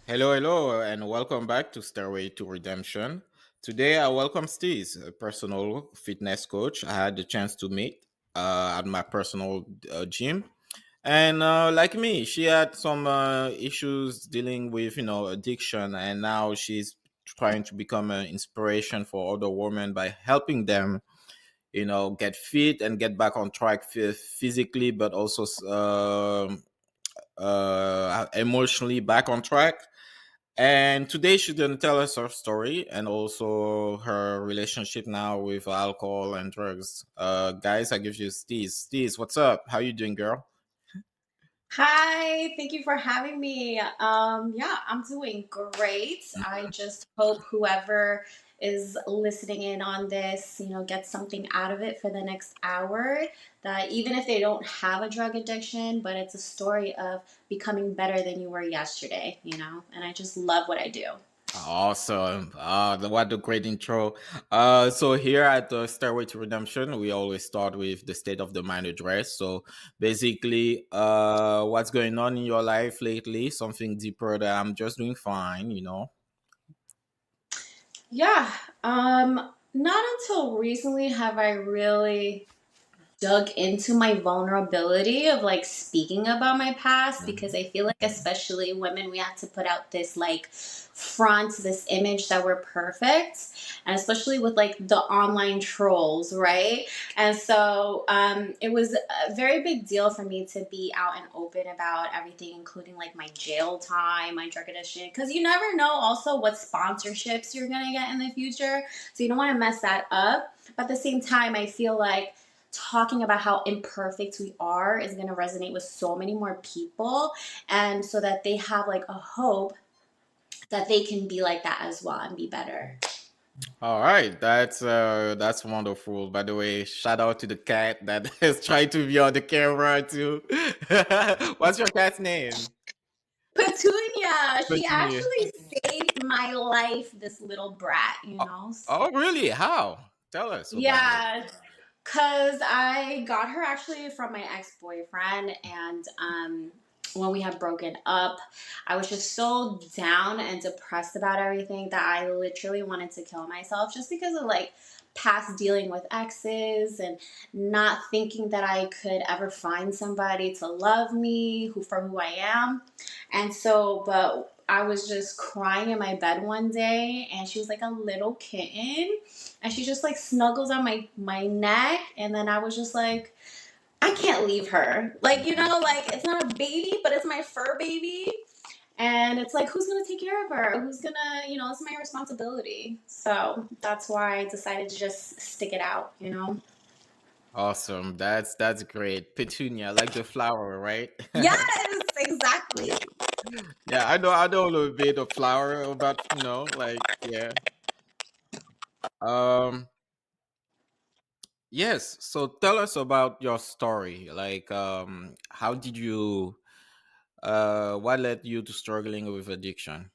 Hello, hello, and welcome back to Stairway to Redemption. Today, I welcome Stiz, a personal fitness coach I had the chance to meet at my personal gym. And like me, she had some issues dealing with, addiction, and now she's trying to become an inspiration for other women by helping them, get fit and get back on track physically, but also emotionally back on track. And today she's gonna tell us her story and also her relationship now with alcohol and drugs. Guys, I give you Steez. Steez, what's up? How you doing, girl? Hi, thank you for having me. Yeah, I'm doing great. I just hope whoever is listening in on this, gets something out of it for the next hour. That even if they don't have a drug addiction, but it's a story of becoming better than you were yesterday. And I just love what I do. Awesome. What a great intro. So here at the Stairway to Redemption, we always start with the state of the mind address. So basically, what's going on in your life lately? Something deeper that I'm just doing fine. Yeah, not until recently have I really dug into my vulnerability of like speaking about my past because I feel like especially women we have to put out this like front this image that we're perfect, and especially with like the online trolls, right? And so it was a very big deal for me to be out and open about everything, including like my jail time, my drug addiction, because you never know also what sponsorships you're gonna get in the future, so you don't want to mess that up. But at the same time I feel like talking about how imperfect we are is going to resonate with so many more people, and so that they have like a hope that they can be like that as well and be better. All right, that's wonderful. By the way, shout out to the cat that is trying to be on the camera too. What's your cat's name? Petunia, she Petunia. actually saved my life, this little brat, Oh, oh, really? How? Tell us about it. Yeah, because I got her actually from my ex-boyfriend, and when we had broken up, I was just so down and depressed about everything that I literally wanted to kill myself just because of like past dealing with exes and not thinking that I could ever find somebody to love me who for who I am. And so, but I was just crying in my bed one day, and she was like a little kitten, and she just like snuggles on my neck, and then I was just like, I can't leave her, like, like it's not a baby but it's my fur baby, and it's like, who's gonna take care of her, who's gonna, it's my responsibility. So that's why I decided to just stick it out. Awesome. That's great. Petunia, like the flower, right? Yes, exactly. Yeah, I know a little bit of flower about, like yeah. Um yes, so tell us about your story. Like how did you what led you to struggling with addiction?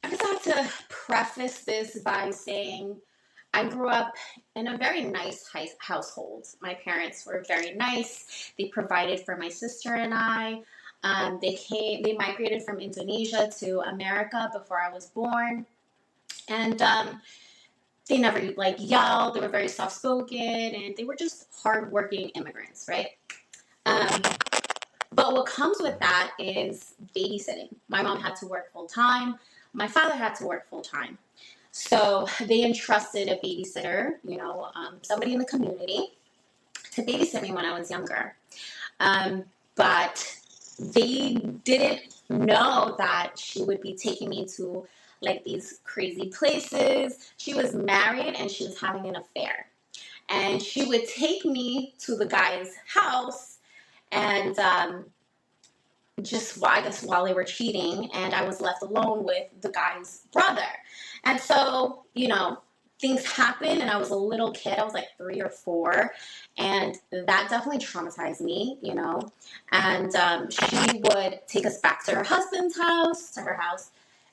I just have to preface this by saying I grew up in a very nice household. My parents were very nice. They provided for my sister and I. They migrated from Indonesia to America before I was born, and they never like yelled. They were very soft spoken, and they were just hardworking immigrants, right? Um, but what comes with that is babysitting. My mom had to work full time. My father had to work full time. So they entrusted a babysitter, somebody in the community, to babysit me when I was younger. But they didn't know that she would be taking me to like these crazy places. She was married and she was having an affair. And she would take me to the guy's house, and just I guess while they were cheating, and I was left alone with the guy's brother. And so, things happened, and I was a little kid. I was like 3 or 4, and that definitely traumatized me. And she would take us back to her husband's house, to her house,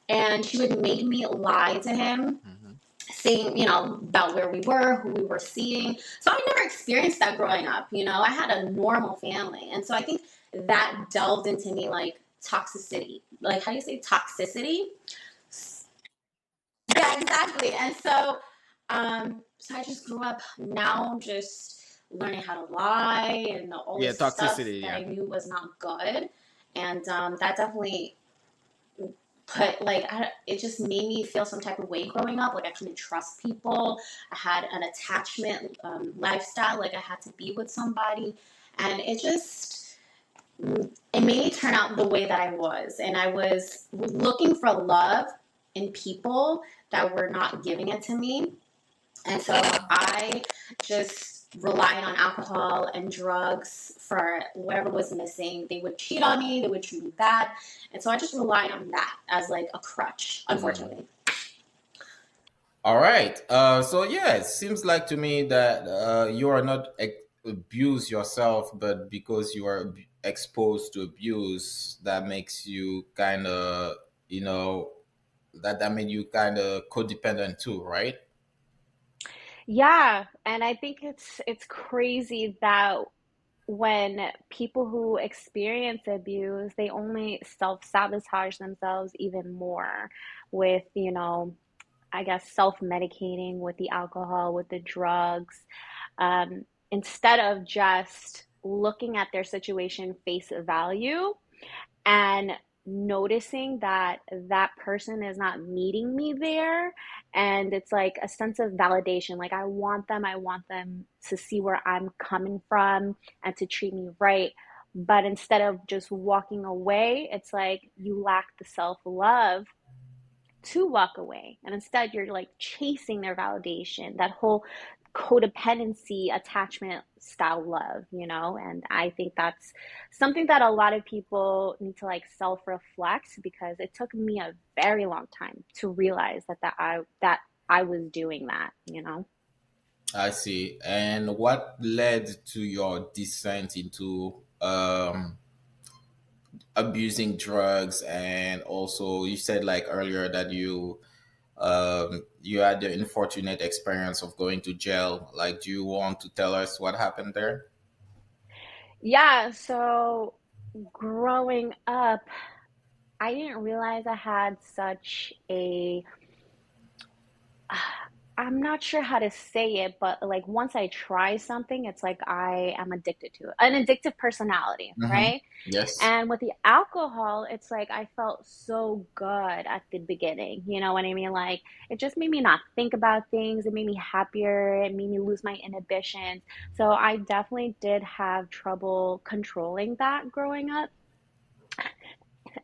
and she would make me lie to him, Mhm. saying, about where we were, who we were seeing. So I never experienced that growing up. I had a normal family. And so I think that delved into me like toxicity. Like, how do you say toxicity? Yeah, exactly. And so, so I just grew up now just learning how to lie and all Yeah, this stuff toxicity. that Yeah. I knew was not good. And that definitely put like it just made me feel some type of way growing up. Like I couldn't trust people. I had an attachment lifestyle. Like I had to be with somebody, and it made me turn out the way that I was. And I was looking for love in people that were not giving it to me. And so I just relied on alcohol and drugs for whatever was missing. They would cheat on me, they would treat me bad. And so I just relied on that as like a crutch, Mhm. unfortunately. All right. So yeah, it seems like to me that you are not abused yourself, but because you are exposed to abuse, that makes you kind of, you know, that made you kind of codependent too, right? Yeah, and I think it's crazy that when people who experience abuse, they only self-sabotage themselves even more with, I guess self-medicating with the alcohol, with the drugs, instead of just looking at their situation face value and noticing that that person is not meeting me there, and it's like a sense of validation, like I want them to see where I'm coming from and to treat me right. But instead of just walking away, it's like you lack the self-love to walk away, and instead you're like chasing their validation, that whole codependency attachment style love, and I think that's something that a lot of people need to like self-reflect, because it took me a very long time to realize that I was doing that. I see. And what led to your descent into abusing drugs? And also, you said like earlier that you had the unfortunate experience of going to jail. Like, do you want to tell us what happened there? Yeah, so growing up, I didn't realize I had such a I'm not sure how to say it, but like once I try something, it's like I am addicted to it. An addictive personality, Mm-hmm. right? Yes. And with the alcohol, it's like I felt so good at the beginning. You know what I mean? Like it just made me not think about things. It made me happier. It made me lose my inhibitions. So I definitely did have trouble controlling that growing up.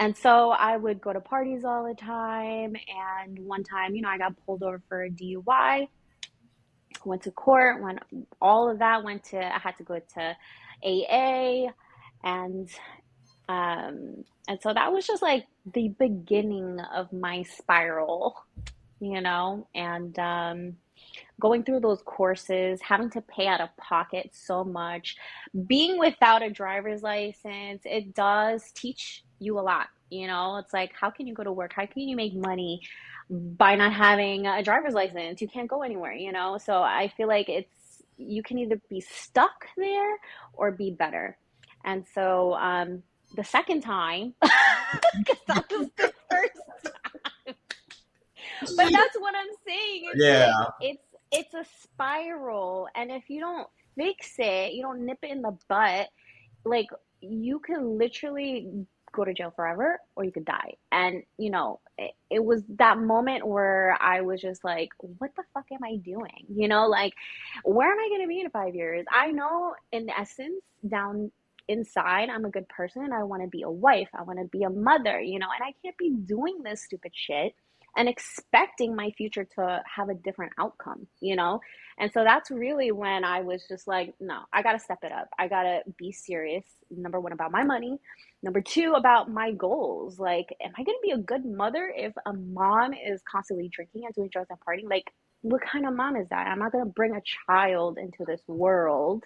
And so I would go to parties all the time. And one time, I got pulled over for a DUI, went to court, went all of that, I had to go to AA, and and so that was just like the beginning of my spiral, and going through those courses, having to pay out of pocket so much, being without a driver's license, it does teach you a lot. It's like, how can you go to work? How can you make money by not having a driver's license? You can't go anywhere. So I feel like you can either be stuck there or be better. And so the second time, because that was the first, but that's what I'm saying. It's Yeah. like it's a spiral, and if you don't fix it, you don't nip it in the butt, like you can literally go to jail forever or you could die. And it was that moment where I was just like, what the fuck am I doing? Like, where am I going to be in 5 years? I know in essence down inside I'm a good person. I want to be a wife, I want to be a mother, and I can't be doing this stupid shit and expecting my future to have a different outcome. And so that's really when I was just like, no, I got to step it up. I got to be serious. Number one, about my money. Number two, about my goals. Like, am I going to be a good mother if a mom is constantly drinking and doing drugs and partying? Like, what kind of mom is that? I'm not going to bring a child into this world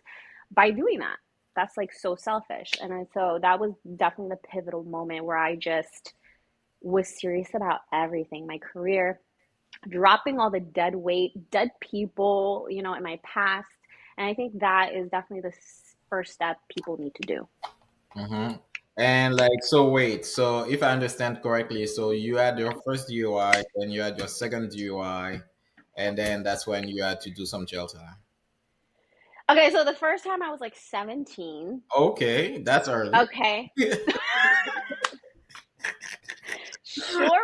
by doing that. That's like so selfish. And so that was definitely the pivotal moment where I just was serious about everything, my career, dropping all the dead weight, dead people, in my past. And I think that is definitely the first step people need to do. Mm-hmm. And like, so wait, so if I understand correctly, so you had your first DUI, then you had your second DUI, and then that's when you had to do some jail time. Okay, so the first time I was like 17. Okay, that's early. Okay, Yeah, sure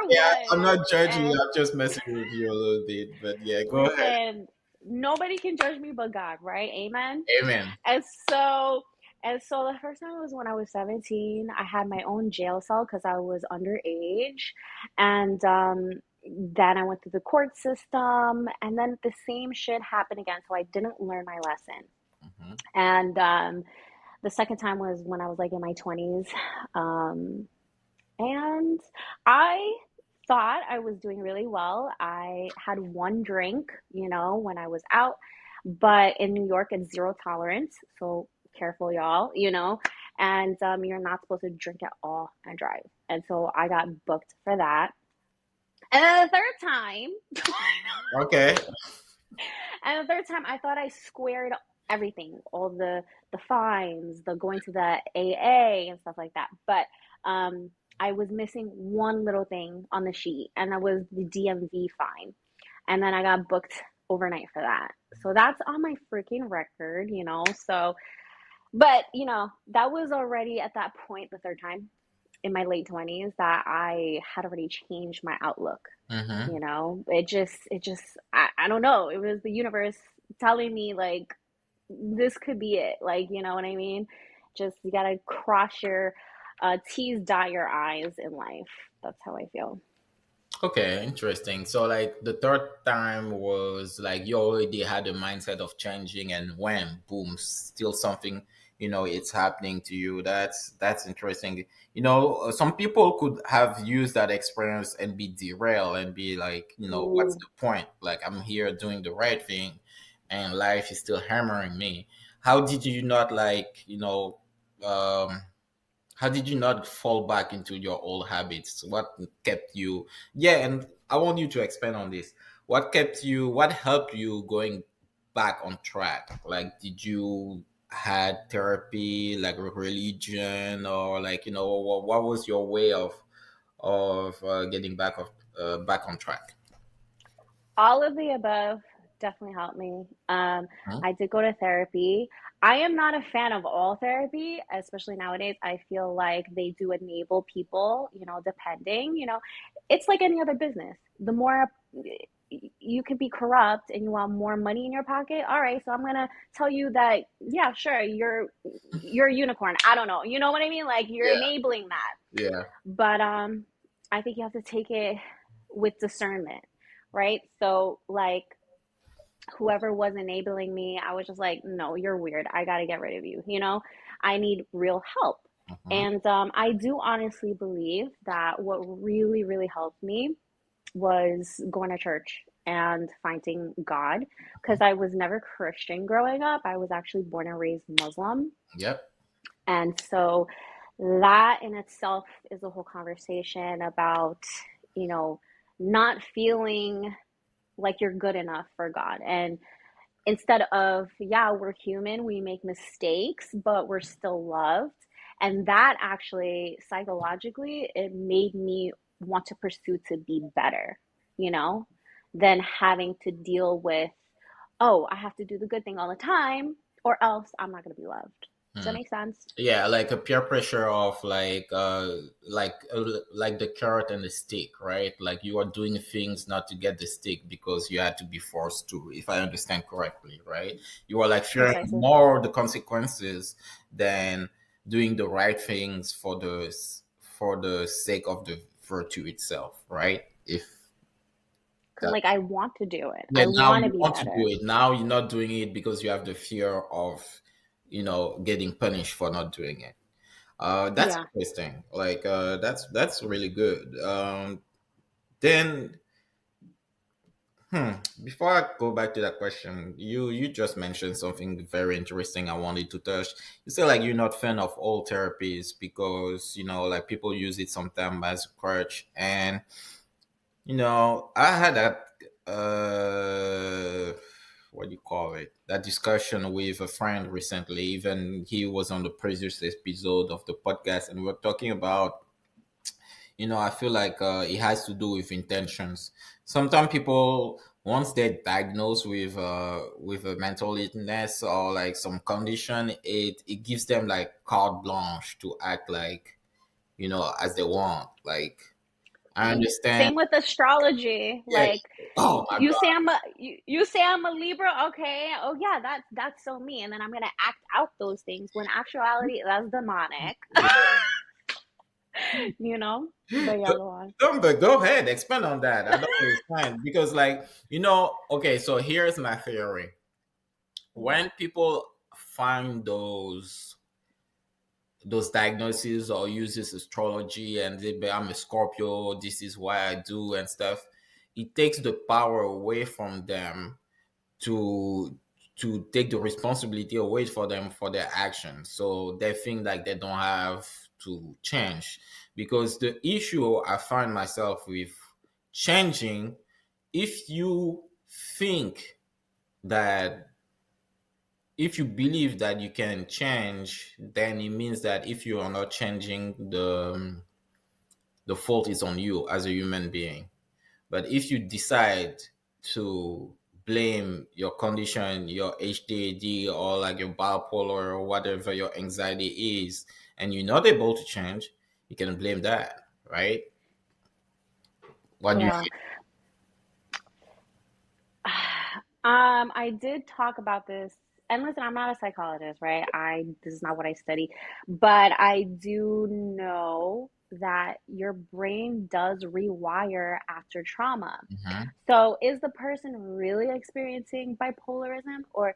I'm was. not judging you. And I'm just messing with you a little bit. But yeah, go ahead. listen, nobody can judge me but God, right? Amen. Amen. And so and so the first time was when I was 17. I had my own jail cell because I was underage. And then I went through the court system, and then the same shit happened again. So I didn't learn my lesson. Hmm. And the second time was when I was like in my 20s. Um, and I thought I was doing really well. I had one drink, when I was out, but in New York, it's zero tolerance. So careful, y'all, and you're not supposed to drink at all and drive. And so I got booked for that. And then the third time, Okay. I thought I squared everything, all the fines, the going to the AA and stuff like that. But I was missing one little thing on the sheet, and that was the DMV fine. And then I got booked overnight for that. So that's on my freaking record. So, but that was already at that point, the third time in my late 20s, that I had already changed my outlook. Hmm. I don't know. It was the universe telling me, like, this could be it. Like, you know what I mean? Just, you gotta cross your T's, dot your I's in life. That's how I feel. Okay, interesting. So like the third time was like you already had the mindset of changing, and when boom, still something, it's happening to you. That's interesting. Some people could have used that experience and be derailed and be like, what's Ooh. the point? Like I'm here doing the right thing and life is still hammering me. How did you not like, um how did you not fall back into your old habits? What kept you? Yeah, and I want you to expand on this. What helped you going back on track? Like, did you had therapy, like religion, or like, what was your way of getting back on track? All of the above definitely helped me. Hmm? I did go to therapy. I am not a fan of all therapy, especially nowadays. I feel like they do enable people, depending, it's like any other business. The more you can be corrupt and you want more money in your pocket, all right, so I'm gonna tell you that, yeah, sure, you're a unicorn. I don't know. You know what I mean? Like, you're Yeah, enabling that. yeah. But I think you have to take it with discernment, right? So, like, whoever was enabling me, I was just like, no, you're weird. I got to get rid of you. I need real help. Hmm. And I do honestly believe that what really, really helped me was going to church and finding God, because I was never Christian growing up. I was actually born and raised Muslim. Yep. And so that in itself is a whole conversation about, you know, not feeling like you're good enough for God. And instead of, yeah, we're human, we make mistakes, but we're still loved. And that actually, psychologically, it made me want to pursue to be better, you know, than having to deal with, oh, I have to do the good thing all the time, or else I'm not going to be loved. Does that make sense? Yeah, like a peer pressure of like the carrot and the stick, right? Like you are doing things not to get the stick because you had to be forced to, if I understand correctly, right? You are like fearing Precisely. more the consequences than doing the right things for the sake of the virtue itself, right? If Because, that like, I want to do it, Yeah, I now want to you be want to do better. it. Now you're not doing it because you have the fear of, getting punished for not doing it. That's Yeah. interesting. Like, that's really good. Then, hmm, before I go back to that question, you just mentioned something very interesting. I wanted to touch. You say like you're not fan of all therapies because like people use it sometimes as a crutch, and I had that. what do you call it, that discussion with a friend recently. Even he was on the previous episode of the podcast, and we were talking about, I feel like it has to do with intentions. Sometimes people, once they're diagnosed with a mental illness or like some condition, it gives them like carte blanche to act like, as they want. Like, I understand. Same with astrology. Yeah. Like Oh my you say God. you say I'm a Libra, okay? Oh yeah, that's so me, and then I'm gonna act out those things when actuality that's demonic. you know. But yeah, go on. But go ahead, expand on that. I don't understand because, like, okay. So here's my theory: when people find those diagnoses or uses astrology and they be, I'm a Scorpio, this is why I do and stuff, it takes the power away from them to take the responsibility away for them for their actions. So they think like they don't have to change. Because the issue I find myself with changing, if you think that, if you believe that you can change, then it means that if you are not changing, the fault is on you as a human being. But if you decide to blame your condition, your HDAD, or like your bipolar, or whatever your anxiety is, and you're not able to change, you can blame that, right? What do you Yeah. I did talk about this, and listen, I'm not a psychologist, right? This is not what I study, but I do know that your brain does rewire after trauma. Mhm. So is the person really experiencing bipolarism or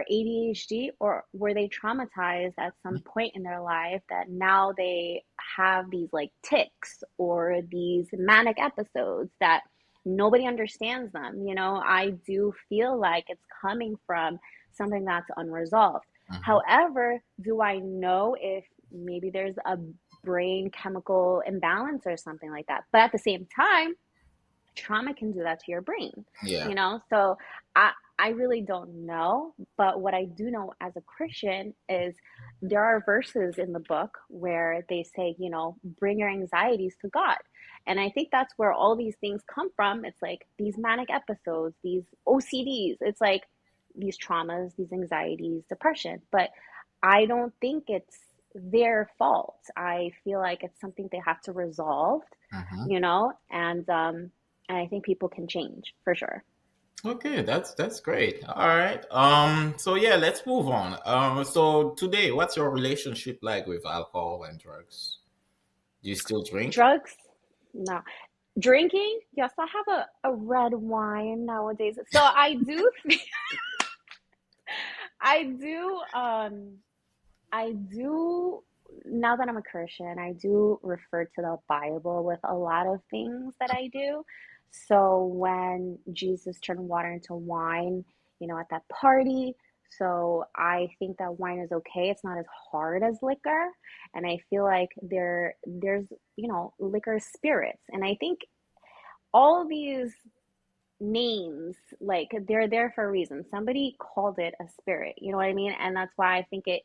ADHD, or were they traumatized at some point in their life that now they have these like tics or these manic episodes that nobody understands them? I do feel like it's coming from something that's unresolved. Mhm. However, do I know if maybe there's a brain chemical imbalance or something like that? But at the same time, trauma can do that to your brain, Yeah. so I really don't know. But what I do know as a Christian is there are verses in the book where they say, bring your anxieties to God. And I think that's where all these things come from. It's like these manic episodes, these OCDs, it's like these traumas, these anxieties, depression. But I don't think it's their fault. I feel like it's something they have to resolve, Mhm. and I think people can change for sure. Okay, that's great. All right. So yeah, let's move on. So today, what's your relationship like with alcohol and drugs? Do you still drink? Drugs? No. Drinking? Yes, I have a red wine nowadays. So I do, I do, I do, now that I'm a Christian, I do refer to the Bible with a lot of things that I do. So when Jesus turned water into wine, at that party, so I think that wine is okay. It's not as hard as liquor. And I feel like there's, liquor spirits. And I think all these names, like they're there for a reason. Somebody called it a spirit, you know what I mean? And that's why I think it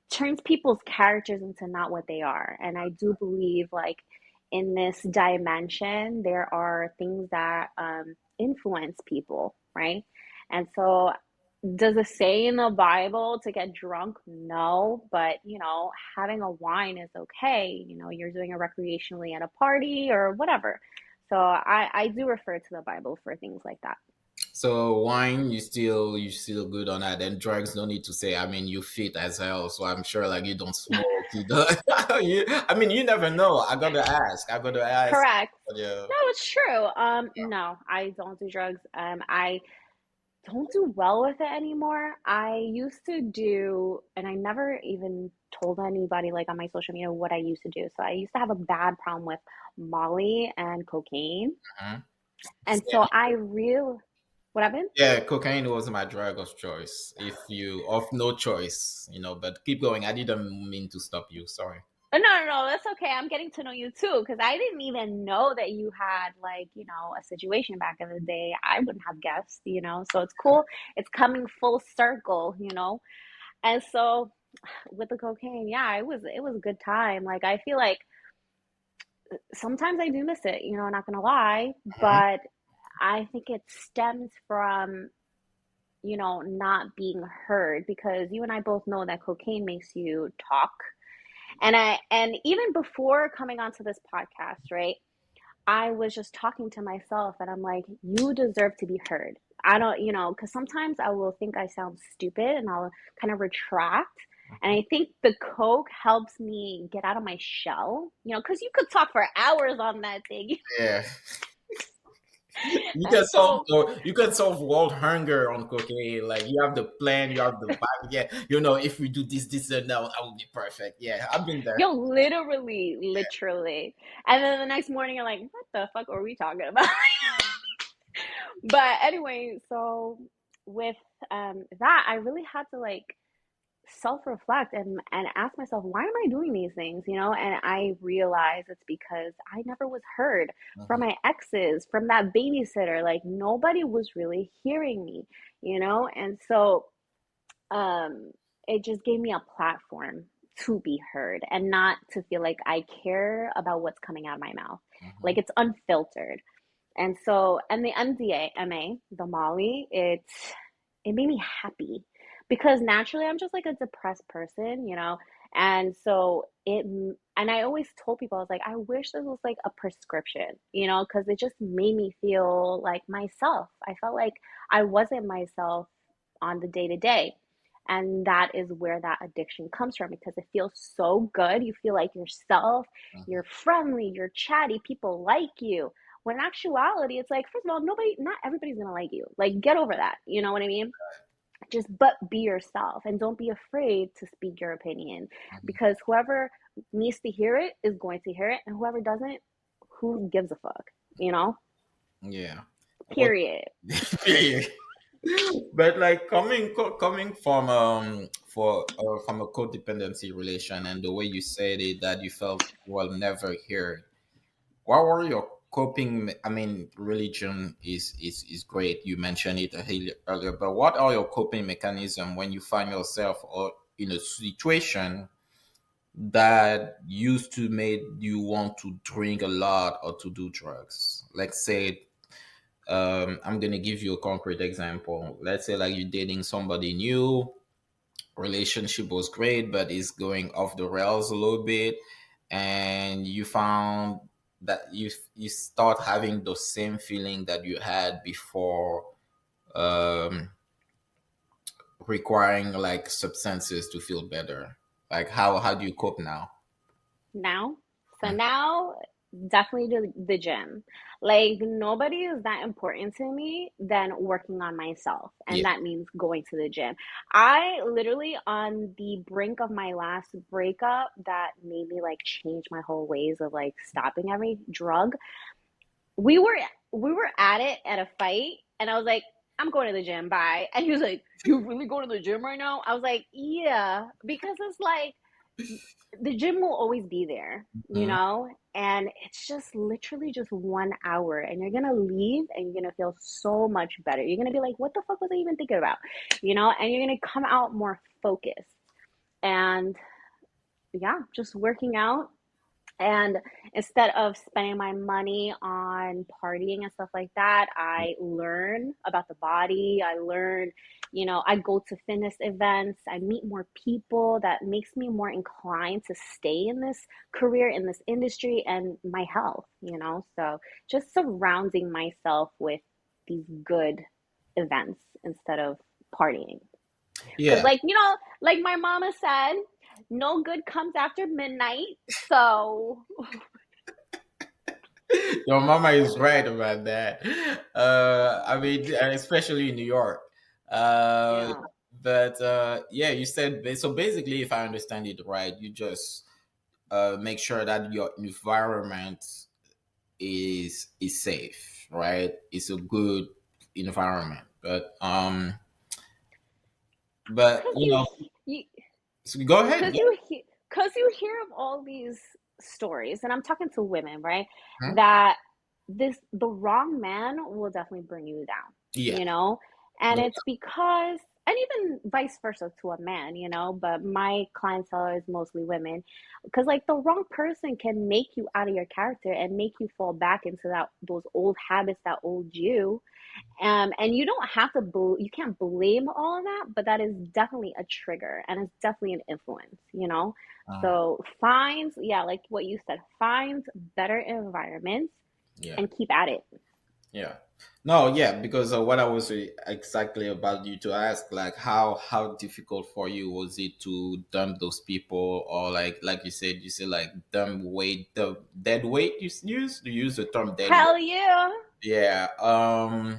turns people's characters into not what they are. And I do believe, like, in this dimension there are things that influence people, right? And so does it say in the Bible to get drunk? No, but having a wine is okay. You're doing it recreationally at a party or whatever. So I do refer to the Bible for things like that. So wine, you still good on that, and drugs, no need to say. I mean, you fit as hell, so I'm sure like you don't smoke, you don't. I mean, you never know. I gotta ask. I gotta ask. Correct. Yeah. No, it's true. No, I don't do drugs. I don't do well with it anymore. I used to do, and I never even told anybody like on my social media what I used to do. So I used to have a bad problem with Molly and cocaine. Mhm. And so I real what happened? Yeah, cocaine was my drug of choice. If you of no choice, but keep going. I didn't mean to stop you. Sorry. No, no, no, that's okay. I'm getting to know you too, because I didn't even know that you had like, a situation back in the day. I wouldn't have guessed. So it's cool. It's coming full circle. And so with the cocaine, yeah, it was a good time. Like I feel like sometimes I do miss it, I'm not gonna lie, Mhm. but I think it stems from not being heard because you and I both know that cocaine makes you talk. And even before coming onto this podcast, right? I was just talking to myself and I'm like, you deserve to be heard. I don't, because sometimes I will think I sound stupid and I'll kind of retract. And I think the coke helps me get out of my shell, because you could talk for hours on that thing. Yeah. And so, You can solve world hunger on cocaine. Like you have the plan, you have the vibe. Yeah, if we do this, and that will be perfect. Yeah, I've been there. yo, literally, literally. And then the next morning, you're like, what the fuck are we talking about? But anyway, so with that, I really had to like self-reflect and ask myself, why am I doing these things? And I realized it's because I never was heard from Mhm. my exes, from that babysitter. Like nobody was really hearing me. And so um it just gave me a platform to be heard and not to feel like I care about what's coming out of my mouth. Like Mhm. it's unfiltered. And so, and the MDMA, the Molly, it made me happy because naturally I'm just like a depressed person. And so and I always told people, I was like, I wish this was like a prescription, because it just made me feel like myself. I felt like I wasn't myself on the day to day. And that is where that addiction comes from because it feels so good. You feel like yourself, Mhm. you're friendly, you're chatty, people like you. When in actuality, it's like, first of all, not everybody's gonna like you. Like, get over that. You know what I mean? But be yourself and don't be afraid to speak your opinion Mhm. because whoever needs to hear it is going to hear it, and whoever doesn't, who gives a fuck? You know? Yeah. But Period. but like coming from a codependency relation and the way you said it that you felt well never heard. What were your I mean, religion is great. You mentioned it earlier, but what are your coping mechanism when you find yourself or in a situation that used to make you want to drink a lot or to do drugs? Let's say, I'm gonna give you a concrete example. Let's say like you're dating somebody new, relationship was great, but it's going off the rails a little bit, and you found that you start having the same feeling that you had before, um, requiring like substances to feel better. Like how do you cope now? Now. So Mhm. now, definitely the gym. Like nobody is that important to me than working on myself, Yeah. and that means going to the gym. I literally on the brink of my last breakup that made me like change my whole ways of like stopping every drug. We were we were at it at a fight, and I was like, I'm going to the gym, bye. And he was like, you really going to the gym right now? I was like, yeah, because it's like the gym will always be there, Mhm. and it's just literally just 1 hour, and you're gonna leave and you're gonna feel so much better. You're gonna be like, what the fuck was I even thinking about, and you're gonna come out more focused. And yeah, just working out, and instead of spending my money on partying and stuff like that, I learn about the body. I learn, I go to fitness events. I meet more people that makes me more inclined to stay in this career, in this industry, and my health. So just surrounding myself with these good events instead of partying. Because, Yeah. like my mama said, no good comes after midnight. So, Your mama is right about that. I mean, and especially in New York. Uh, yeah. but yeah, you said so. Basically, if I understand it right, you just make sure that your environment is safe, right? It's a good environment. But Because you know, you, so go ahead. because Yeah. because you hear of all these stories, and I'm talking to women, right? Hmm? That the wrong man will definitely bring you down, Yeah. you know? And No, it's because, and even vice versa to a man, but my clientele is mostly women. Because like the wrong person can make you out of your character and make you fall back into those old habits, that old you. And you don't have to, you can't blame all of that, but that is definitely a trigger and it's definitely an influence. uh, So find, yeah, like what you said, find better environments yeah. and keep at it. Yeah. No, yeah, because what I was exactly about you to ask, like how difficult for you was it to dump those people, or like you said like dump weight, the dead weight you use the term dead weight. Hell yeah. Yeah.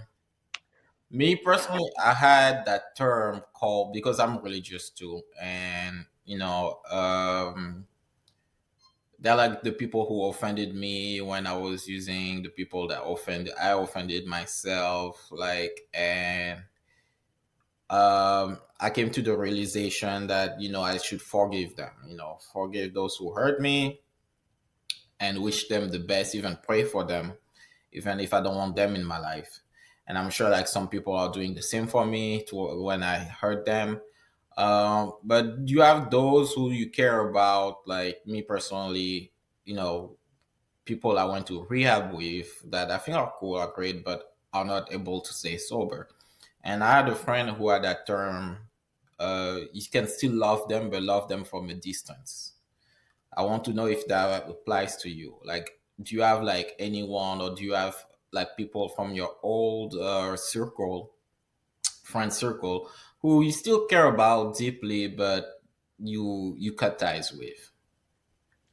Me personally, I had that term called because I'm religious too, and they're like the people who offended me when I was using the people that I offended myself, like, and I came to the realization that I should forgive them, forgive those who hurt me and wish them the best, even pray for them, even if I don't want them in my life. And I'm sure like some people are doing the same for me to when I hurt them. But you have those who you care about, like me personally, you know, people I went to rehab with that I think are cool, are great, but are not able to stay sober. And I had a friend who had that term, you can still love them, but love them from a distance. I want to know if that applies to you. Like, do you have like anyone, or do you have like people from your old circle, friend circle, who you still care about deeply, but you cut ties with?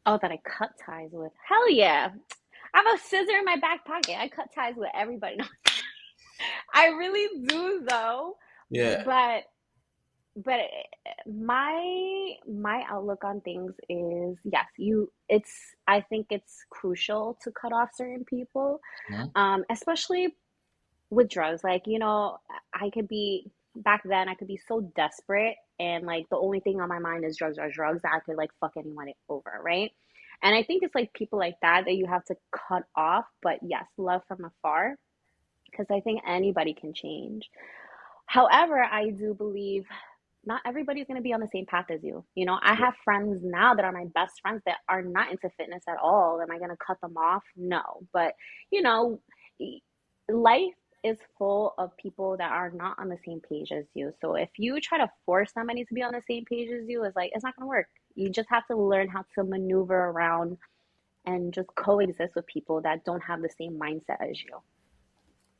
Oh, that I cut ties with. Hell yeah. I have a scissor in my back pocket. I cut ties with everybody. No, I really do though. Yeah. But but my outlook on things is yes, I think it's crucial to cut off certain people, Mhm. especially with drugs. Like, I could be back then I could be so desperate and like the only thing on my mind is drugs that I could like fuck anyone over, right? And I think it's like people like that you have to cut off, but yes, love from afar, because I think anybody can change. However, I do believe not everybody's going to be on the same path as you. I have friends now that are my best friends that are not into fitness at all. Am I going to cut them off? No. But, you know, life is full of people that are not on the same page as you. So if you try to force somebody to be on the same page as you, it's not going to work. You just have to learn how to maneuver around and just coexist with people that don't have the same mindset as you.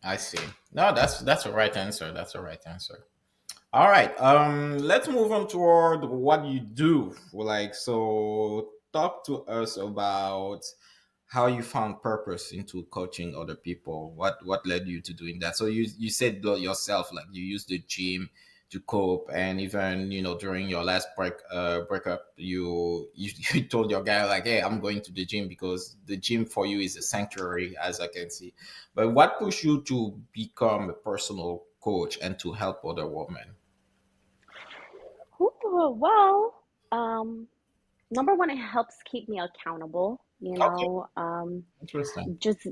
I see. No, that's a right answer. That's a right answer. All right. Let's move on toward what you do. Like, so talk to us about how you found purpose into coaching other people. What led you to doing that? So you said yourself, like you use the gym to cope, and even during your last breakup, you you told your guy like, hey, I'm going to the gym because the gym for you is a sanctuary, as I can see. But what pushed you to become a personal coach and to help other women? Ooh, well, number one, it helps keep me accountable, Okay, interesting. just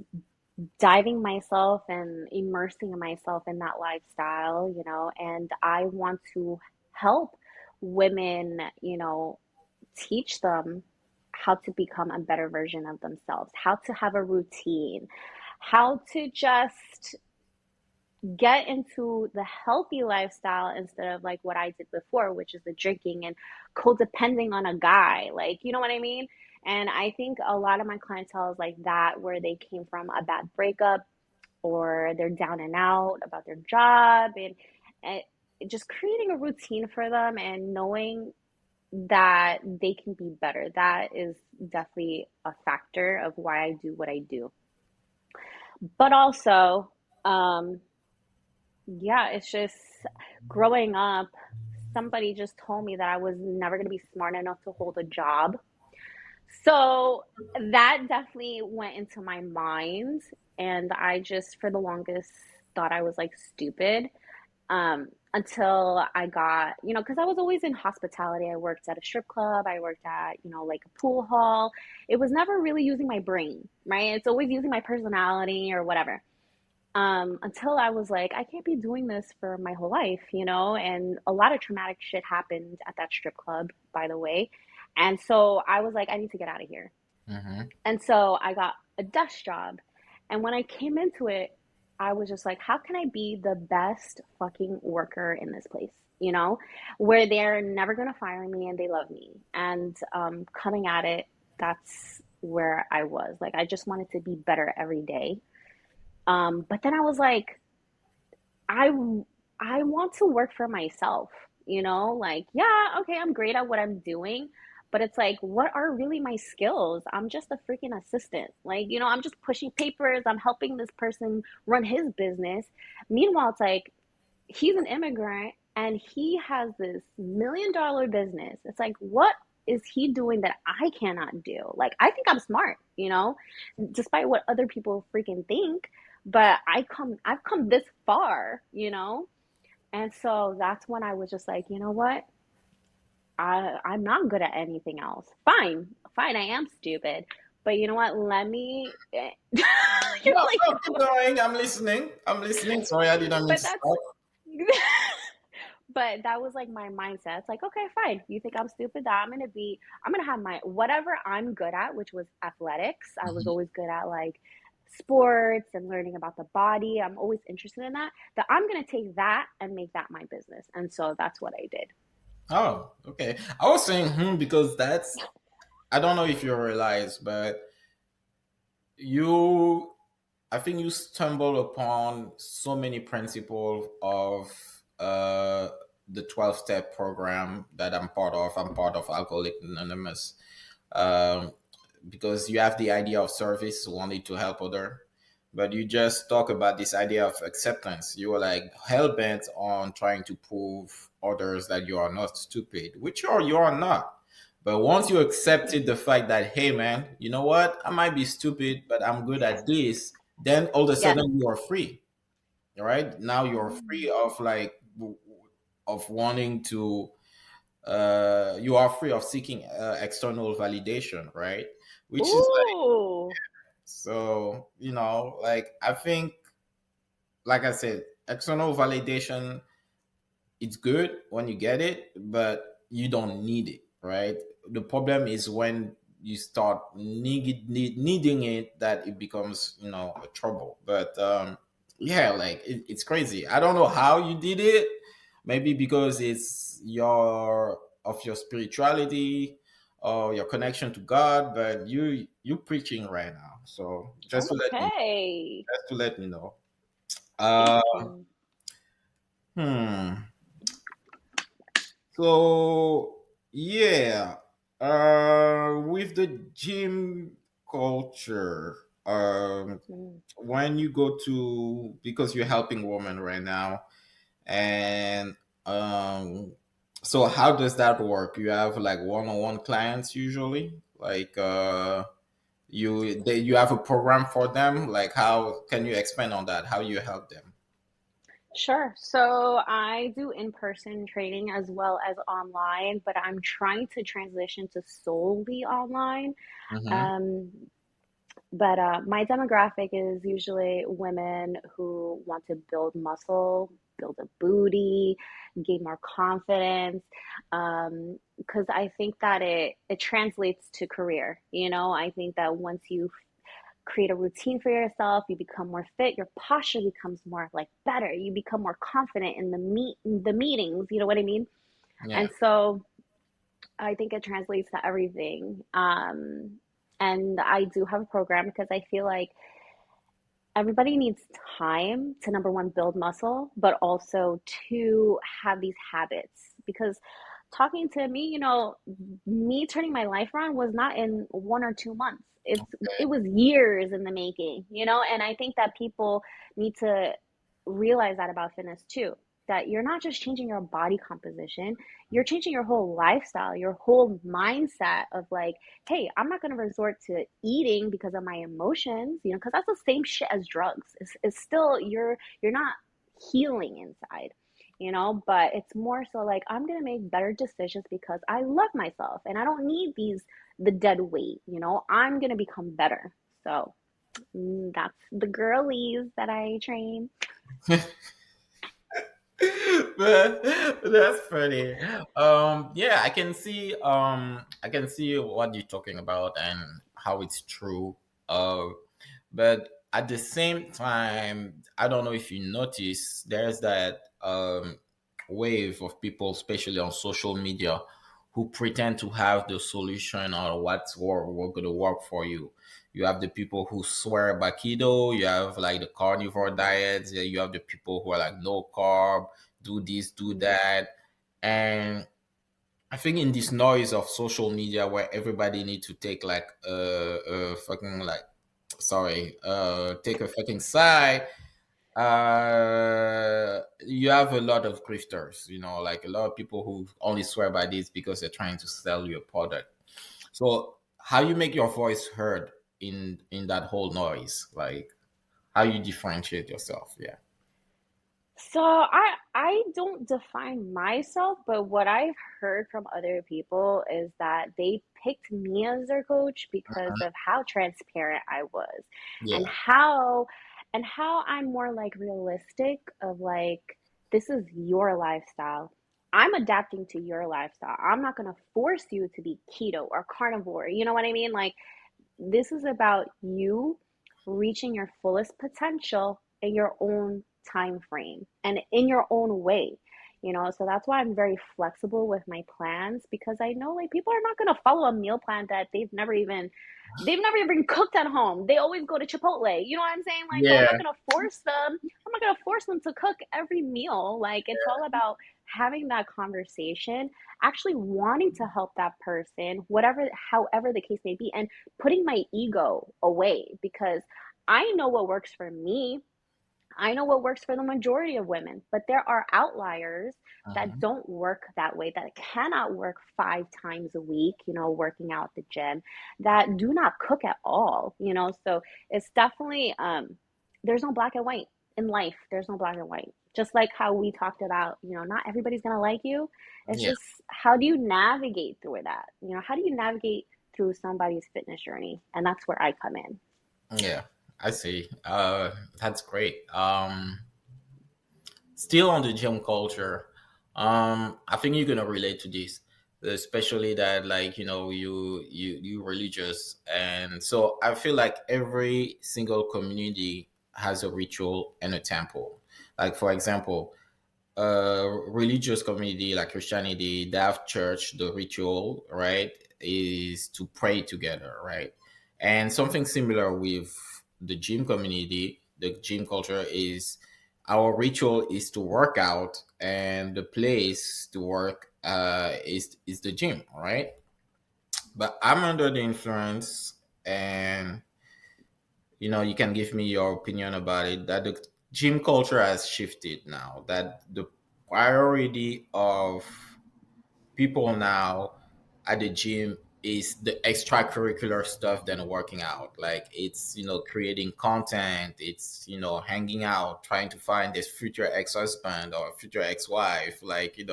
diving myself and immersing myself in that lifestyle, and I want to help women, teach them how to become a better version of themselves, how to have a routine, how to just get into the healthy lifestyle instead of like what I did before, which is the drinking and codepending on a guy. Like, you know what I mean? And I think a lot of my clientele is like that, where they came from a bad breakup or they're down and out about their job, and just creating a routine for them and knowing that they can be better. That is definitely a factor of why I do what I do. But also, um, yeah, it's just growing up, somebody just told me that I was never going to be smart enough to hold a job. So that definitely went into my mind. And I just, for the longest, thought I was like stupid. until I got, because I was always in hospitality. I worked at a strip club, I worked at, like a pool hall. It was never really using my brain, right? It's always using my personality or whatever. Until I was like, I can't be doing this for my whole life, and a lot of traumatic shit happened at that strip club, by the way. And so I was like, I need to get out of here. Mm-hmm. And so I got a desk job. And when I came into it, I was just like, how can I be the best fucking worker in this place? Where they're never going to fire me and they love me. And coming at it, that's where I was. Like, I just wanted to be better every day. But then I was like, I I want to work for myself, like, yeah, okay, I'm great at what I'm doing, but it's like, what are really my skills? I'm just a freaking assistant. Like, I'm just pushing papers, I'm helping this person run his business. Meanwhile, it's like he's an immigrant and he has this $1 million business. It's like, what is he doing that I cannot do? Like, I think I'm smart, despite what other people freaking think, but I've come this far. And so that's when I was just like, you know what? I'm not good at anything else. Fine, fine, I am stupid. But you know what? Let me you're No, like, no, keep going. I'm listening. I'm listening. Sorry, I didn't mean but to that's stop. but that was like my mindset. It's like, okay, fine. You think I'm stupid? I'm gonna have my whatever I'm good at, which was athletics. I was Mhm. always good at like sports and learning about the body. I'm always interested in that. That I'm gonna take that and make that my business. And so that's what I did. Oh, okay. I was saying because that's, I don't know if you realize, but you, I think you stumble upon so many principles of the 12 step program that I'm part of. I'm part of Alcoholic Anonymous. Um, because you have the idea of service, wanting to help other, but you just talk about this idea of acceptance. You are like hell bent on trying to prove others that you are not stupid, which you are not. But once you accepted the fact that, hey man, you know what, I might be stupid, but I'm good at this, then all of a Yes. sudden you are free. All right, now you're free Mm. of of wanting to you are free of seeking external validation, right? Which is like, Ooh. so, like, I think, like I said, external validation, it's good when you get it, but you don't need it, right? The problem is when you start needing it, that it becomes, a trouble. But yeah, like it's crazy. I don't know how you did it. Maybe because it's your spirituality or your connection to God, but you preaching right now. So Okay. just to let me know. Thank Uh, you. hmm. So yeah, with the gym culture, Mm. when you go to, because you're helping women right now, and um, so how does that work? You have like one-on-one clients usually, like you have a program for them. Like, how can you expand on that? How you help them? Sure. So I do in-person training as well as online, but I'm trying to transition to solely online. Mm-hmm. Um, but my demographic is usually women who want to build muscle, build a booty, gain more confidence. Because I think that it translates to career. I think that once you create a routine for yourself, you become more fit, your posture becomes more like better, you become more confident in the meetings, you know what I mean? Yeah. And so I think it translates to everything. And I do have a program because I feel like everybody needs time to, number one, build muscle, but also to have these habits. Because talking to me, me turning my life around was not in 1 or 2 months. It was years in the making, and I think that people need to realize that about fitness too. That you're not just changing your body composition, you're changing your whole lifestyle, your whole mindset of like, hey, I'm not going to resort to eating because of my emotions, because that's the same shit as drugs. It's still you're not healing inside. but it's more so like I'm going to make better decisions because I love myself and I don't need the dead weight. I'm going to become better. So that's the girlies that I train. but that's funny. Yeah, I can see what you're talking about and how it's true. But at the same time, I don't know if you notice there's that wave of people, especially on social media, who pretend to have the solution or what's going to work for you. You have the people who swear by keto. You have like the carnivore diets. Yeah, you have the people who are like no carb, do this, do that. And I think in this noise of social media where everybody need to take like a fucking like sorry, take a fucking side, you have a lot of grifters, like a lot of people who only swear by this because they're trying to sell you a product. So how you make your voice heard in that whole noise, like how you differentiate yourself? Yeah. So I don't define myself, but what I've heard from other people is that they picked me as their coach because Mhm. of how transparent I was and Yeah. how I'm more like realistic of like this is your lifestyle. I'm adapting to your lifestyle. I'm not going to force you to be keto or carnivore. You know what I mean? Like this is about you reaching your fullest potential in your own time frame and in your own way. So that's why I'm very flexible with my plans because I know like people are not going to follow a meal plan that they've never even cooked at home. They always go to Chipotle. You know what I'm saying? Like, so I'm not Yeah. going to force them. I'm not going to force them to cook every meal. Like, it's all about having that conversation, actually wanting to help that person, whatever, however the case may be, and putting my ego away because I know what works for me. I know what works for the majority of women, but there are outliers that Mhm. don't work that way, that cannot work 5 times a week, working out at the gym, that do not cook at all. So it's definitely, there's no black and white in life. There's no black and white. Just like how we talked about, not everybody's going to like you. It's Yeah. just how do you navigate through that? How do you navigate through somebody's fitness journey? And that's where I come in. Yeah. I see. That's great. Still on the gym culture, I think you're gonna relate to this, especially that like you religious, and so I feel like every single community has a ritual and a temple. Like for example, religious community like Christianity, they have church, the ritual, right, is to pray together, right? And something similar with the gym community, the gym culture is our ritual is to work out and the place to work is the gym, right? But I'm under the influence and you can give me your opinion about it that the gym culture has shifted now, that the priority of people now at the gym is the extracurricular stuff than working out. Like it's creating content, it's hanging out, trying to find this future ex-husband or future ex-wife, like it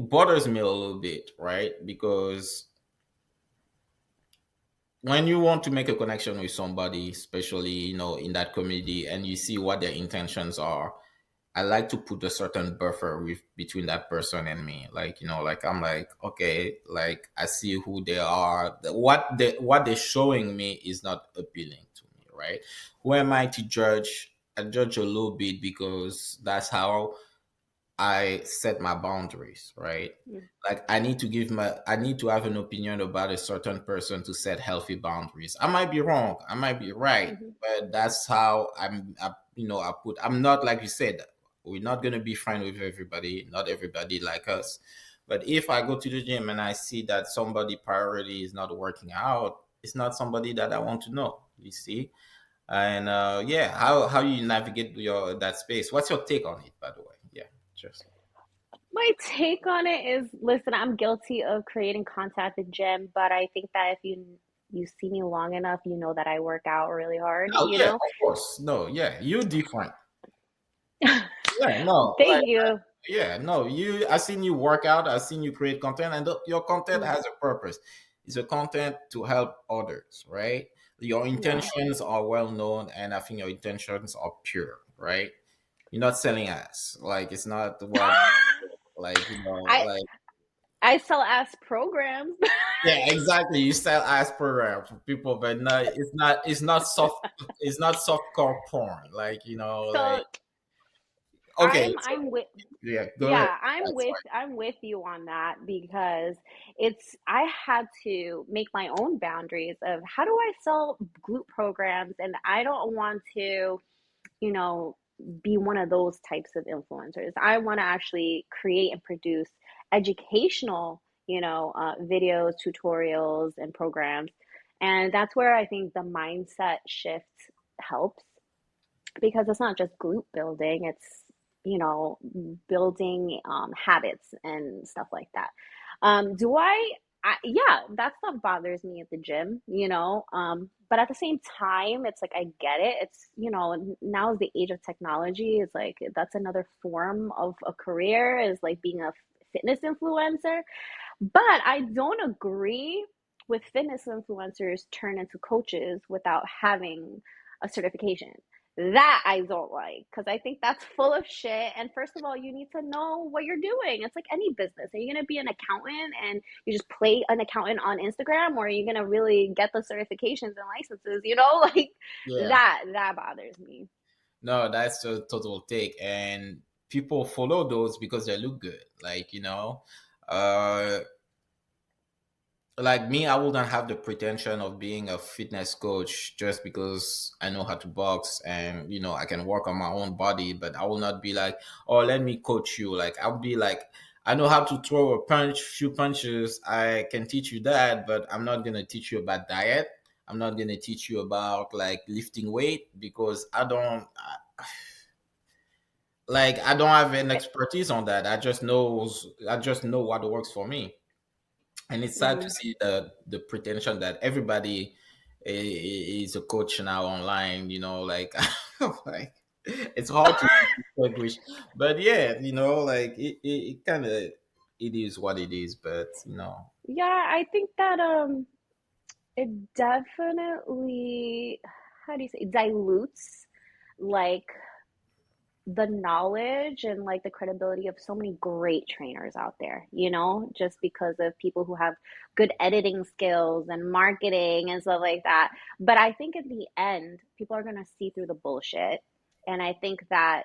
bothers me a little bit, right? Because when you want to make a connection with somebody, especially in that community, and you see what their intentions are, I like to put a certain buffer with between that person and me. Like like I'm like, okay, like I see who they are. What they're showing me is not appealing to me, right? Who am I to judge? I judge a little bit because that's how I set my boundaries, right? Like I need to have an opinion about a certain person to set healthy boundaries. I might be wrong, I might be right, Mm-hmm. but that's how I'm not like you said, we're not going to be friends with everybody, not everybody like us. But if I go to the gym and I see that somebody priority is not working out, it's not somebody that I want to know, you see? And yeah, how you navigate your that space? What's your take on it, by the way? Yeah, just My take on it is, listen, I'm guilty of creating content at the gym, but I think that if you you see me long enough, you know that I work out really hard, Oh you yeah, know? of course. No, yeah, you're different. Yeah, no, like Thank you. yeah, no, you. I seen you work out. I seen you create content, and your content Mm, has a purpose. It's a content to help others, right? Your yeah. intentions are well known, and I think your intentions are pure, right? You're not selling ass. Like it's not what, like I like I sell ass programs. yeah, exactly. You sell ass program for people, but no, it's not soft core porn. Like like So okay, so, I'm with yeah, go ahead. yeah, That's I'm with you on that because it's I had to make my own boundaries of how do I sell group programs, and I don't want to, you know, be one of those types of influencers. I want to actually create and produce educational, videos, tutorials, and programs. And that's where I think the mindset shift helps because it's not just glute building, it's, building habits and stuff like that. Do yeah, that stuff bothers me at the gym, but at the same time, it's like I get it. It's, now is the age of technology. It's like that's another form of a career, is like being a fitness influencer. But I don't agree with fitness influencers turn into coaches without having a certification. That I don't like because I think that's full of shit. And first of all, you need to know what you're doing. It's like any business. Are you going to be an accountant and you just play an accountant on Instagram, or are you going to really get the certifications and licenses? Like yeah. that bothers me. No, that's a total take, and people follow those because they look good. Uh, like me, I wouldn't have the pretension of being a fitness coach just because I know how to box and I can work on my own body. But I will not be like, oh, let me coach you. Like I'll be like, I know how to throw a few punches. I can teach you that, but I'm not gonna teach you about diet. I'm not gonna teach you about like lifting weight because I don't have an expertise on that. I just know what works for me. And it's sad to Mm-hmm. see the pretension that everybody is a coach now online, like like it's hard to distinguish. But yeah, like it kind of it is what it is, but Yeah, I think that it definitely, how do you say, dilutes like the knowledge and like the credibility of so many great trainers out there, just because of people who have good editing skills and marketing and stuff like that. But I think in the end, people are going to see through the bullshit. And I think that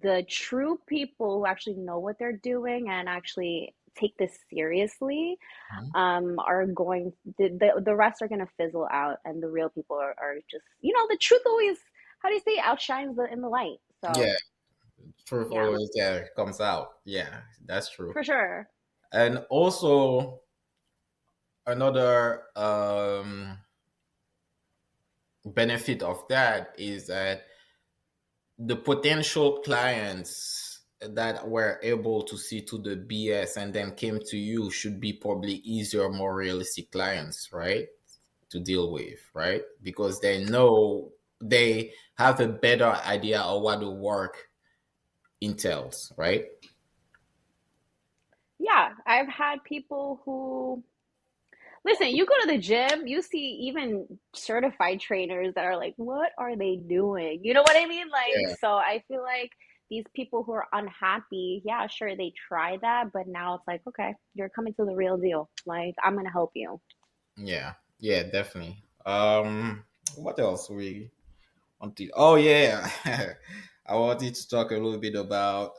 the true people who actually know what they're doing and actually take this seriously Mhm. are going the rest are going to fizzle out, and the real people are just, the truth always, how do you say, outshines in the light. Yeah, So truth yeah, always there comes out. Yeah, that's true. for sure. And also another benefit of that is that the potential clients that were able to see to the BS and then came to you should be probably easier, more realistic clients, right? To deal with, right? Because they have a better idea of what the work entails, right? Yeah, I've had people who, listen, you go to the gym, you see even certified trainers that are like, what are they doing? You know what I mean? Like, Yeah, so I feel like these people who are unhappy, yeah, sure, they try that, but now it's like, okay, you're coming to the real deal. Like, I'm gonna help you. yeah, yeah, definitely. What else we Oh yeah, I wanted to talk a little bit about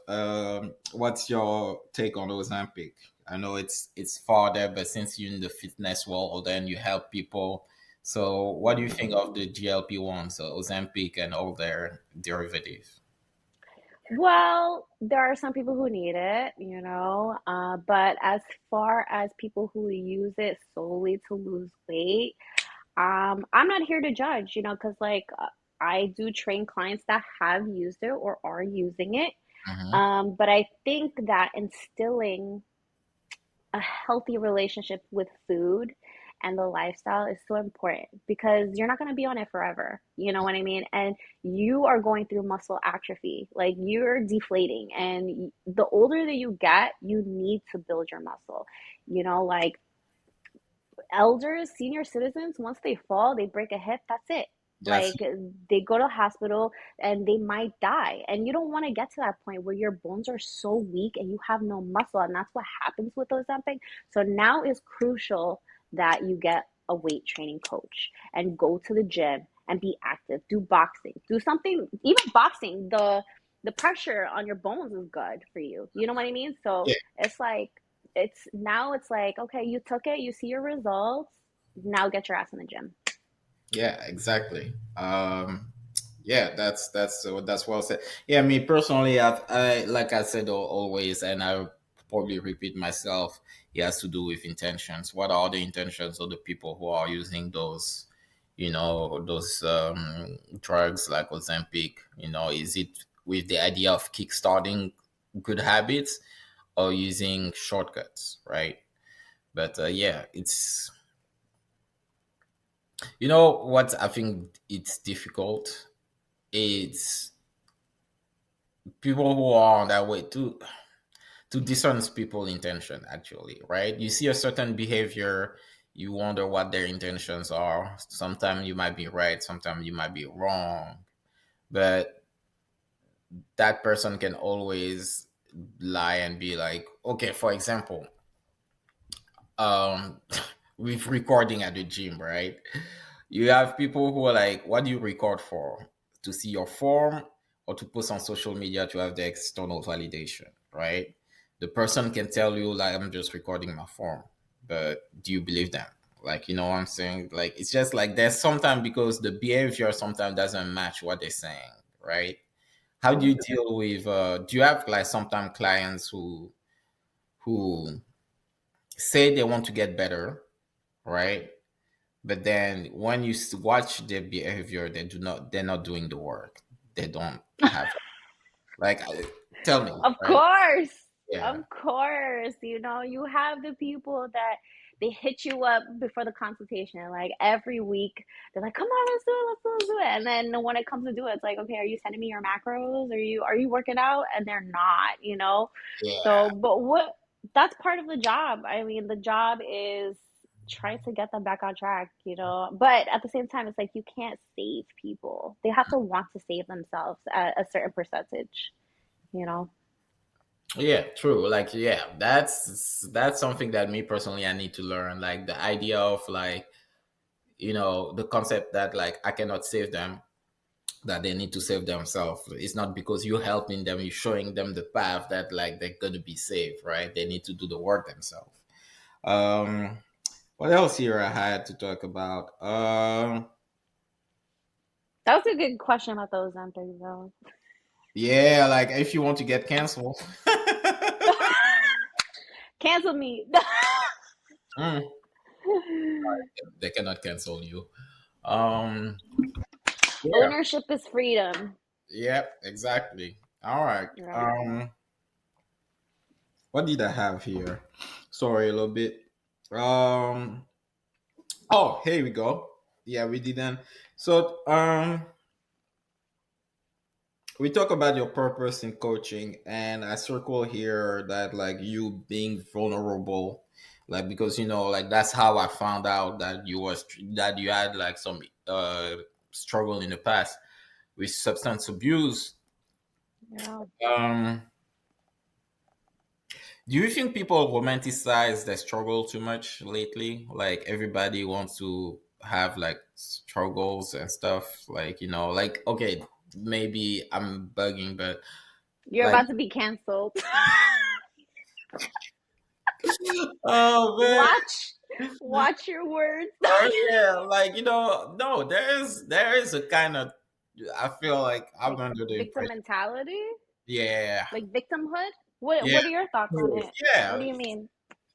what's your take on Ozempic? I know it's far there, but since you're in the fitness world and you help people, so what do you think of the GLP-1, so Ozempic and all their derivatives? Well, there are some people who need it, but as far as people who use it solely to lose weight, I'm not here to judge, because like I do train clients that have used it or are using it. Hmm. But I think that instilling a healthy relationship with food and the lifestyle is so important because you're not going to be on it forever. You know what I mean? And you are going through muscle atrophy. Like you're deflating. And the older that you get, you need to build your muscle. Like elders, senior citizens, once they fall, they break a hip, that's it. That's Like they go to hospital and they might die. And you don't want to get to that point where your bones are so weak and you have no muscle. And that's what happens with Ozempic. So now is crucial that you get a weight training coach and go to the gym and be active. Do boxing. Do something, even boxing, the pressure on your bones is good for you. You know what I mean? So yeah, it's like it's like, okay, you took it, you see your results, now get your ass in the gym. yeah, exactly. Yeah, that's well said. Yeah, me personally, I like I said always, and I probably repeat myself. It has to do with intentions. What are the intentions of the people who are using those, those drugs like Ozempic? Is it with the idea of kickstarting good habits or using shortcuts, right? But yeah, it's what I think it's difficult. It's people who are on that way to discern people's intention actually, right? You see a certain behavior, you wonder what their intentions are. Sometimes you might be right, sometimes you might be wrong, but that person can always lie and be like, okay, for example, um with recording at the gym, right? You have people who are like, what do you record for? To see your form or to post on social media to have the external validation, right? The person can tell you, like, I'm just recording my form, but do you believe them? Like, you know what I'm saying? Like, it's just like there's sometimes because the behavior sometimes doesn't match what they're saying, right? How do you deal with, do you have like sometimes clients who say they want to get better, right? But then when you watch their behavior, they're not doing the work. They don't have, like, tell me, Of right? course. Yeah, Of course. You have the people that they hit you up before the consultation. Like every week, they're like, come on, let's do it, let's do it. And then when it comes to do it, it's like, okay, are you sending me your macros? Are you working out? And they're not. yeah, So, but that's part of the job. I mean, the job is trying to get them back on track. But at the same time, it's like you can't save people. They have to want to save themselves at a certain percentage, you know? yeah. True. Like, yeah, that's something that me personally I need to learn. Like the idea of like, the concept that like I cannot save them, that they need to save themselves. It's not because you're helping them, you're showing them the path that like they're gonna be saved, right? They need to do the work themselves. Um, what else here I had to talk about? That was a good question about those Ozempic, though. Yeah, like if you want to get canceled, Cancel me. mm, they cannot cancel you. Um, yeah, Ownership is freedom. yeah, exactly. All right. Right. What did I have here? Sorry, a little bit. Um, oh, here we go. Yeah, we didn't. So, we talk about your purpose in coaching, and I circle here that like you being vulnerable, like because like that's how I found out that that you had like some struggle in the past with substance abuse. Yeah. um do you think people romanticize the struggle too much lately? Like everybody wants to have like struggles and stuff, like like, okay, maybe I'm bugging, but You're like, about to be canceled. oh man. watch. Watch your words. Oh yeah, like no, there is a kind of, I feel like I'm Like under the victim impression. mentality? Yeah, Like victimhood? What yeah, what are your thoughts on it? What do yeah, you mean?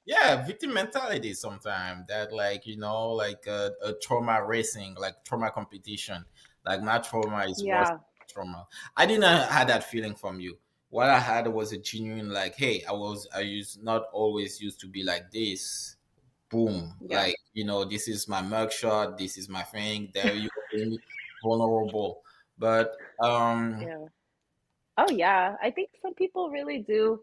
yeah. Victim mentality sometimes that like like a trauma racing, like trauma competition. Like my trauma is worse Yeah. than trauma. I didn't have that feeling from you. What I had was a genuine like, hey, I used not always used to be like this. boom, Yeah. like, this is my mugshot, this is my thing. There you are being vulnerable. But Yeah. Oh yeah. I think some people really do.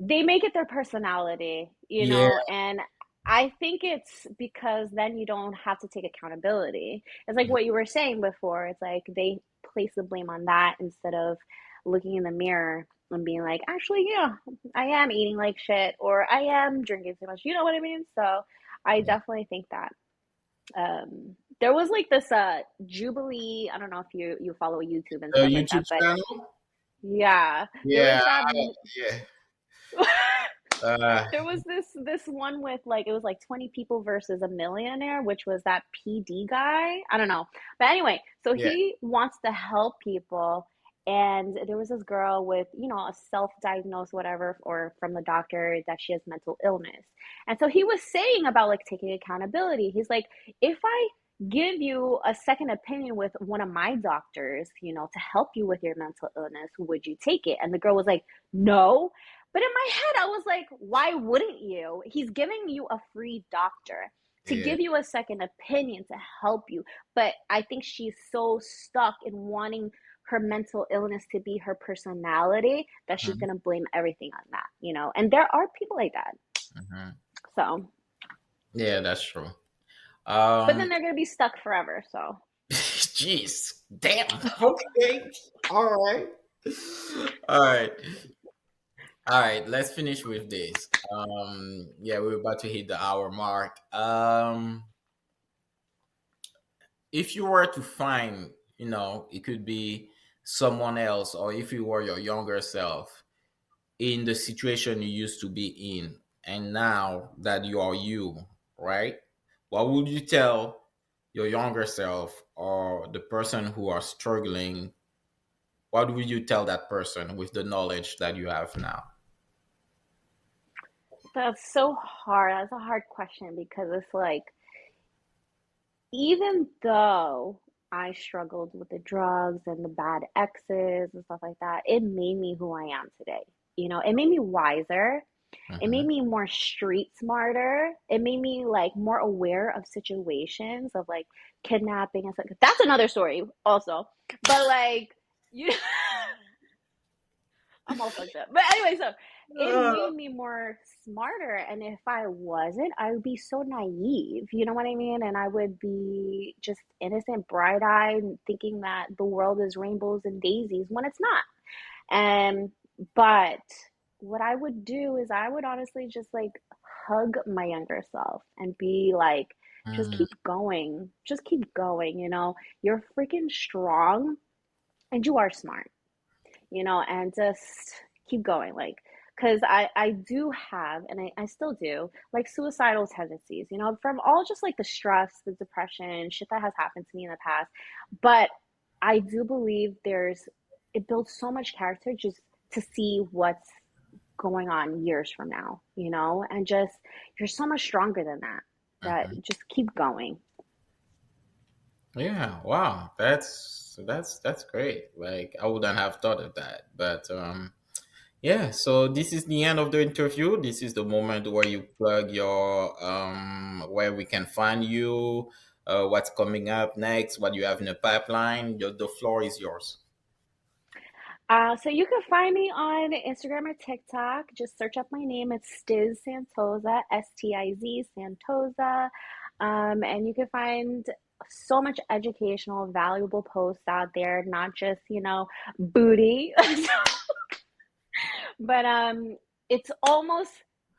They make it their personality, yeah, and I think it's because then you don't have to take accountability. It's like what you were saying before. It's like they place the blame on that instead of looking in the mirror and being like, actually, yeah, I am eating like shit or I am drinking too much. You know what I mean? So I definitely think that. There was like this Jubilee, I don't know if you follow YouTube and the stuff like YouTube that, but channel. yeah, there Yeah, was that yeah. Uh, there was this one with like it was like 20 people versus a millionaire, which was that PD guy. I don't know. But anyway, so yeah. he wants to help people and there was this girl with, a self-diagnosed whatever or from the doctor that she has mental illness. And so he was saying about like taking accountability. He's like, if I give you a second opinion with one of my doctors, to help you with your mental illness, would you take it? And the girl was like, no. But in my head, I was like, why wouldn't you? He's giving you a free doctor to Yeah. give you a second opinion to help you. But I think she's so stuck in wanting her mental illness to be her personality that she's Mhm, going to blame everything on that, And there are people like that. mhm. So, Yeah, that's true. but then Um, they're going to be stuck forever. So, jeez, damn. Okay, all right, all right, all right. Let's finish with this. Yeah, we're about to hit the hour mark. If you were to find, it could be someone else, or if you were your younger self in the situation you used to be in, and now that you are you, right? What would you tell your younger self or the person who are struggling? What would you tell that person with the knowledge that you have now? that's so hard. That's a hard question because it's like, even though I struggled with the drugs and the bad exes and stuff like that, it made me who I am today. It made me wiser. It made Hmm. me more street smarter. It made me like more aware of situations of like kidnapping and stuff. That's another story also. But like, you I'm all fucked up. But anyway, so it made me more smarter. And if I wasn't, I would be so naive. You know what I mean? And I would be just innocent, bright eyed, thinking that the world is rainbows and daisies when it's not. And, but what I would do is I would honestly just like hug my younger self and be like, just Hmm. keep going. Just keep going. You're freaking strong and you are smart, and just keep going. Like, because I do have, and I still do, like suicidal tendencies, from all just like the stress, the depression, shit that has happened to me in the past. But I do believe it builds so much character just to see what's going on years from now, and just you're so much stronger than that, that Hmm. just keep going. Yeah, wow, that's great. Like, I wouldn't have thought of that, but yeah. So this is the end of the interview. This is the moment where you plug your where we can find you, what's coming up next, what you have in the pipeline. The floor is yours. So you can find me on Instagram or TikTok. Just search up my name. It's Stiz Santosa, Stiz Santosa. And you can find so much educational, valuable posts out there, not just, booty. But it's almost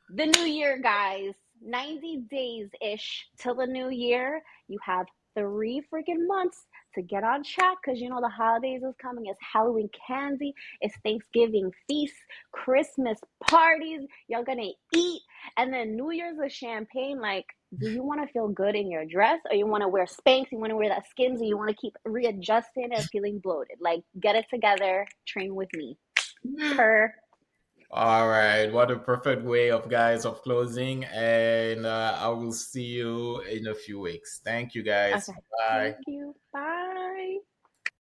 the new year, guys. 90 days ish till the new year. You have 3 freaking months to get on track because the holidays is coming. It's Halloween candy, it's Thanksgiving feasts, Christmas parties. Y'all gonna eat, and then New Year's is champagne. Like, do you want to feel good in your dress, or you want to wear Spanx? You want to wear that Skims, or you want to keep readjusting and feeling bloated? Like, get it together. Train with me. Per. All right, what a perfect way of guys of closing, and I will see you in a few weeks. Thank you, guys. Okay. Bye. Thank you. Bye.